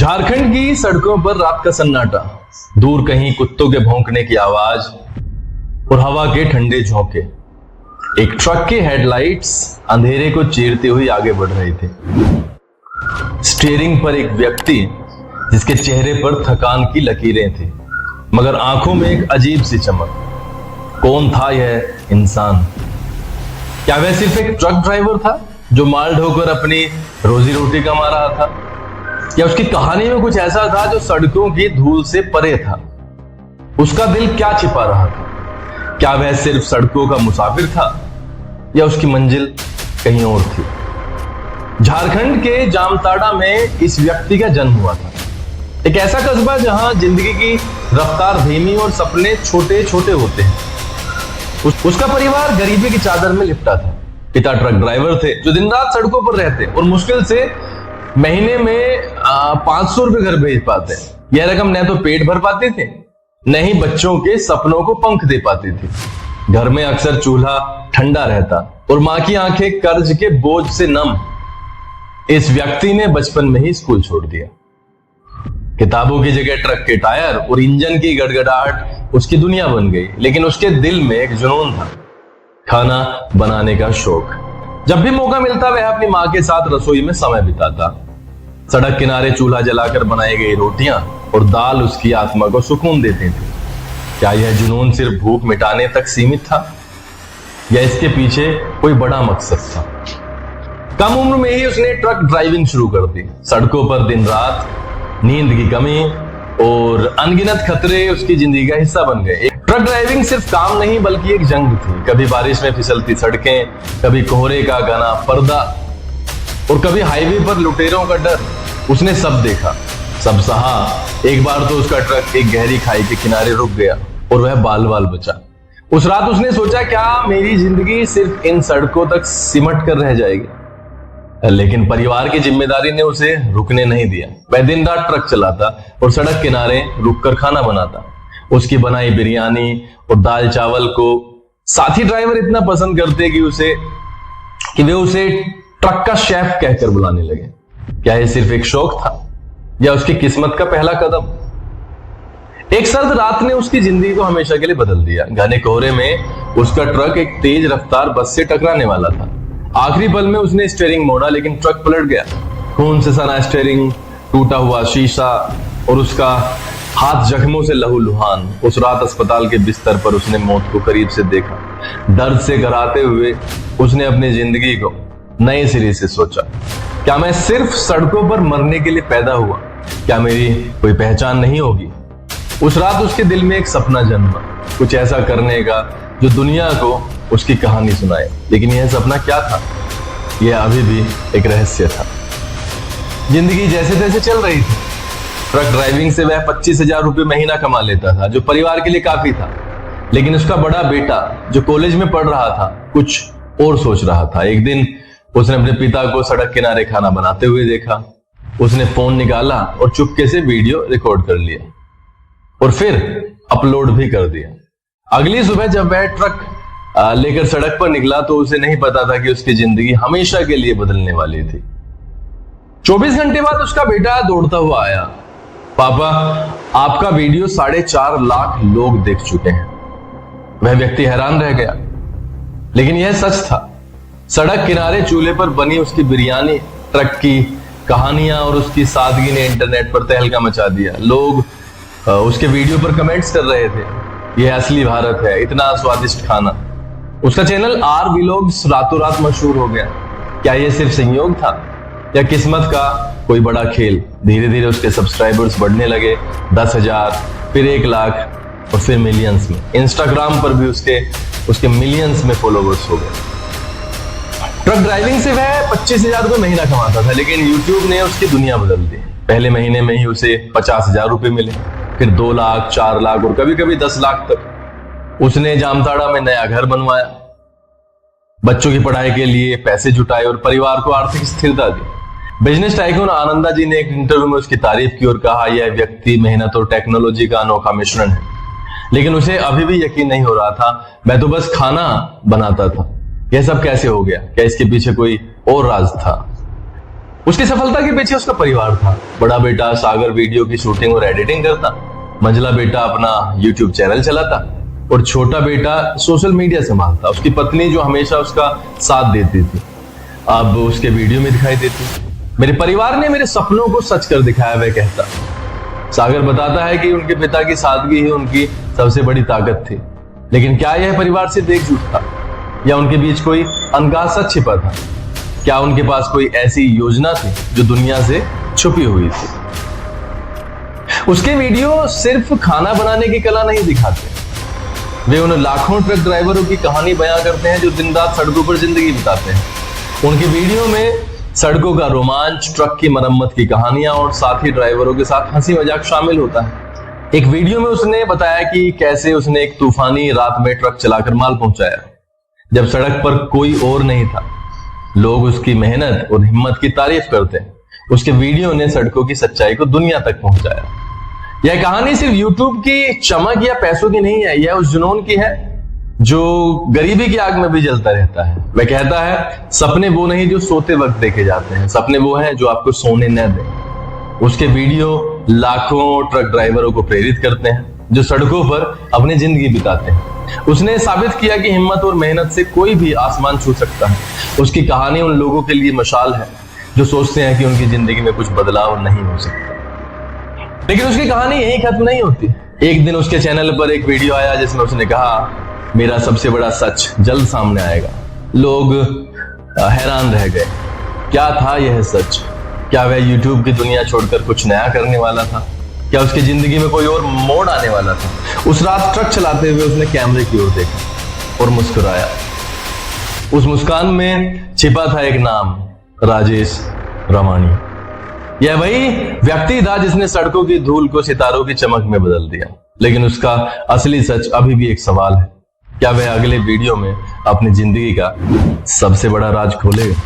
झारखंड की सड़कों पर रात का सन्नाटा, दूर कहीं कुत्तों के भौंकने की आवाज और हवा के ठंडे झोंके। एक ट्रक के हेडलाइट्स अंधेरे को चीरते हुए आगे बढ़ रहे थे। स्टीयरिंग पर एक व्यक्ति जिसके चेहरे पर थकान की लकीरें थी, मगर आंखों में एक अजीब सी चमक। कौन था यह इंसान? क्या वह सिर्फ एक ट्रक ड्राइवर था जो माल ढोकर अपनी रोजी रोटी कमा रहा था, या उसकी कहानी में कुछ ऐसा था जो सड़कों की धूल से परे था? उसका दिल क्या छिपा रहा था? क्या वह सिर्फ सड़कों का मुसाफिर था या उसकी मंजिल कहीं और थी? झारखंड के जामताड़ा में इस व्यक्ति का जन्म हुआ था। एक ऐसा कस्बा जहां जिंदगी की रफ्तार धीमी और सपने छोटे छोटे होते हैं। उसका परिवार गरीबी की चादर में लिपटा था। पिता ट्रक ड्राइवर थे जो दिन रात सड़कों पर रहते और मुश्किल से महीने में 500 रुपए घर भेज पाते। यह रकम न तो पेट भर पाती थी, न ही बच्चों के सपनों को पंख दे पाती थी। घर में अक्सर चूल्हा ठंडा रहता और मां की आंखें कर्ज के बोझ से नम। इस व्यक्ति ने बचपन में ही स्कूल छोड़ दिया। किताबों की जगह ट्रक के टायर और इंजन की गड़गड़ाहट उसकी दुनिया बन गई। लेकिन उसके दिल में एक जुनून था, खाना बनाने का शौक। जब भी मौका मिलता वह अपनी मां के साथ रसोई में समय बिताता। सड़क किनारे चूल्हा जलाकर बनाई गई रोटियां और दाल उसकी आत्मा को सुकून देती थी। क्या यह जुनून सिर्फ भूख मिटाने तक सीमित था या इसके पीछे कोई बड़ा मकसद था? कम उम्र में ही उसने ट्रक ड्राइविंग शुरू कर दी। सड़कों पर दिन रात, नींद की कमी और अनगिनत खतरे उसकी जिंदगी का हिस्सा बन गए। ट्रक ड्राइविंग सिर्फ काम नहीं बल्कि एक जंग थी। कभी बारिश में फिसलती सड़कें, कभी कोहरे का घना पर्दा और कभी हाईवे पर लुटेरों का डर। उसने सब देखा, सब सहा। एक बार तो उसका ट्रक एक गहरी खाई के किनारे रुक गया और वह बाल बाल बचा। उस रात उसने सोचा, क्या मेरी जिंदगी सिर्फ इन सड़कों तक सिमट कर रह जाएगी? लेकिन परिवार की जिम्मेदारी ने उसे रुकने नहीं दिया। वह दिन रात ट्रक चलाता और सड़क किनारे रुककर खाना बनाता। उसकी बनाई बिरयानी और दाल चावल को साथी ड्राइवर इतना पसंद करते कि वे उसे ट्रक का शेफ कहकर बुलाने लगे। क्या यह सिर्फ एक शौक था या उसकी किस्मत का पहला कदम? एक सर्द रात ने उसकी जिंदगी को हमेशा के लिए बदल दिया। घने कोहरे में उसका ट्रक एक तेज रफ्तार बस से टकराने वाला था। आखिरी पल में उसने स्टीयरिंग मोड़ा, लेकिन ट्रक पलट गया। खून से सना स्टीयरिंग, टूटा हुआ शीशा और उसका हाथ जख्मों से लहूलुहान। उस रात अस्पताल के बिस्तर पर उसने मौत को करीब से देखा। दर्द से कराहते हुए उसने अपनी जिंदगी को नए सिरे से सोचा। क्या मैं सिर्फ सड़कों पर मरने के लिए पैदा हुआ? क्या मेरी कोई पहचान नहीं होगी? उस रात उसके दिल में एक सपना जन्मा, कुछ ऐसा करने का जो दुनिया को उसकी कहानी सुनाए। लेकिन यह सपना क्या था? यह अभी भी एक रहस्य था। जिंदगी जैसे तैसे चल रही थी। ट्रक ड्राइविंग से वह 25,000 रुपए महीना कमा लेता था, जो परिवार के लिए काफी था। लेकिन उसका बड़ा बेटा जो कॉलेज में पढ़ रहा था कुछ और सोच रहा था। एक दिन उसने अपने पिता को सड़क किनारे खाना बनाते हुए देखा। उसने फोन निकाला और चुपके से वीडियो रिकॉर्ड कर लिया और फिर अपलोड भी कर दिया। अगली सुबह जब वह ट्रक लेकर सड़क पर निकला तो उसे नहीं पता था कि उसकी जिंदगी हमेशा के लिए बदलने वाली थी। 24 घंटे बाद उसका बेटा दौड़ता हुआ आया। पापा, आपका वीडियो 4.5 लाख लोग देख चुके हैं। वह व्यक्ति हैरान रह गया, लेकिन यह सच था। सड़क किनारे चूल्हे पर बनी उसकी बिरयानी, ट्रक की कहानियां और उसकी सादगी ने इंटरनेट पर तहलका मचा दिया। लोग उसके वीडियो पर कमेंट्स कर रहे थे, यह असली भारत है, इतना स्वादिष्ट खाना। उसका चैनल आर व्लॉग्स रातों रात मशहूर हो गया। क्या यह सिर्फ संयोग था या किस्मत का कोई बड़ा खेल? धीरे धीरे उसके सब्सक्राइबर्स बढ़ने लगे। 10,000, फिर 1 लाख और फिर मिलियंस में। इंस्टाग्राम पर भी उसके मिलियंस में फॉलोवर्स हो गए। ट्रक ड्राइविंग से वह 25,000 रुपए महीना कमाता था, लेकिन यूट्यूब ने उसकी दुनिया बदल दी। पहले महीने में ही उसे 50,000 रुपए मिले, फिर 2 लाख, 4 लाख और कभी कभी 10 लाख तक। उसने जामताड़ा में नया घर बनवाया, बच्चों की पढ़ाई के लिए पैसे जुटाए और परिवार को आर्थिक स्थिरता दी। बिजनेस टाइकून आनंदा जी ने एक इंटरव्यू में उसकी तारीफ की और कहा, यह व्यक्ति मेहनत और टेक्नोलॉजी का अनोखा मिश्रण है। लेकिन उसे अभी भी यकीन नहीं हो रहा था। मैं तो बस खाना बनाता था, यह सब कैसे हो गया? क्या इसके पीछे कोई और राज था? उसकी सफलता के पीछे उसका परिवार था। बड़ा बेटा सागर वीडियो की शूटिंग और एडिटिंग करता, मंझला बेटा अपना यूट्यूब चैनल चलाता और छोटा बेटा सोशल मीडिया संभालता। उसकी पत्नी जो हमेशा उसका साथ देती थी अब उसके वीडियो में दिखाई देती। मेरे परिवार ने मेरे सपनों को सच कर दिखाया, वह कहता। सागर बताता है कि उनके पिता की सादगी ही उनकी सबसे बड़ी ताकत थी। लेकिन क्या यह परिवार सिर्फ एकजुट था या उनके बीच कोई अनकहा सच छिपा था? क्या उनके पास कोई ऐसी योजना थी जो दुनिया से छुपी हुई थी? उसके वीडियो सिर्फ खाना बनाने की कला नहीं दिखाते, वे उन लाखों ट्रक ड्राइवरों की कहानी बयां करते हैं जो दिन रात सड़कों पर जिंदगी बिताते हैं। उनकी वीडियो में सड़कों का रोमांच, ट्रक की मरम्मत की कहानियां और साथ ही ड्राइवरों के साथ हंसी मजाक शामिल होता है। एक वीडियो में उसने बताया कि कैसे उसने एक तूफानी रात में ट्रक चलाकर माल पहुंचाया जब सड़क पर कोई और नहीं था। लोग उसकी मेहनत और हिम्मत की तारीफ करते हैं। उसके वीडियो ने सड़कों की सच्चाई को दुनिया तक पहुंचाया। यह कहानी सिर्फ यूट्यूब की चमक या पैसों की नहीं है, यह उस जुनून की है जो गरीबी की आग में भी जलता रहता है। वह कहता है, सपने वो नहीं जो सोते वक्त देखे जाते हैं, सपने वो हैं जो आपको सोने न दें। उसके वीडियो लाखों ट्रक ड्राइवरों को प्रेरित करते हैं जो सड़कों पर अपनी जिंदगी बिताते हैं। उसने साबित किया कि हिम्मत और मेहनत से कोई भी आसमान छू सकता है। उसकी कहानी उन लोगों के लिए मशाल है जो सोचते हैं कि उनकी जिंदगी में कुछ बदलाव नहीं हो सकता। लेकिन उसकी कहानी यही खत्म नहीं होती। एक दिन उसके चैनल पर एक वीडियो आया जिसमें उसने कहा, मेरा सबसे बड़ा सच जल्द सामने आएगा। लोग हैरान रह गए, क्या था यह सच? क्या वह यूट्यूब की दुनिया छोड़कर कुछ नया करने वाला था? क्या उसकी जिंदगी में कोई और मोड़ आने वाला था? उस रात ट्रक चलाते हुए उसने कैमरे की ओर देखा और मुस्कुराया। उस मुस्कान में छिपा था एक नाम, राजेश रवानी। यह वही व्यक्ति था जिसने सड़कों की धूल को सितारों की चमक में बदल दिया। लेकिन उसका असली सच अभी भी एक सवाल है, क्या वह अगले वीडियो में अपनी जिंदगी का सबसे बड़ा राज खोलेगा?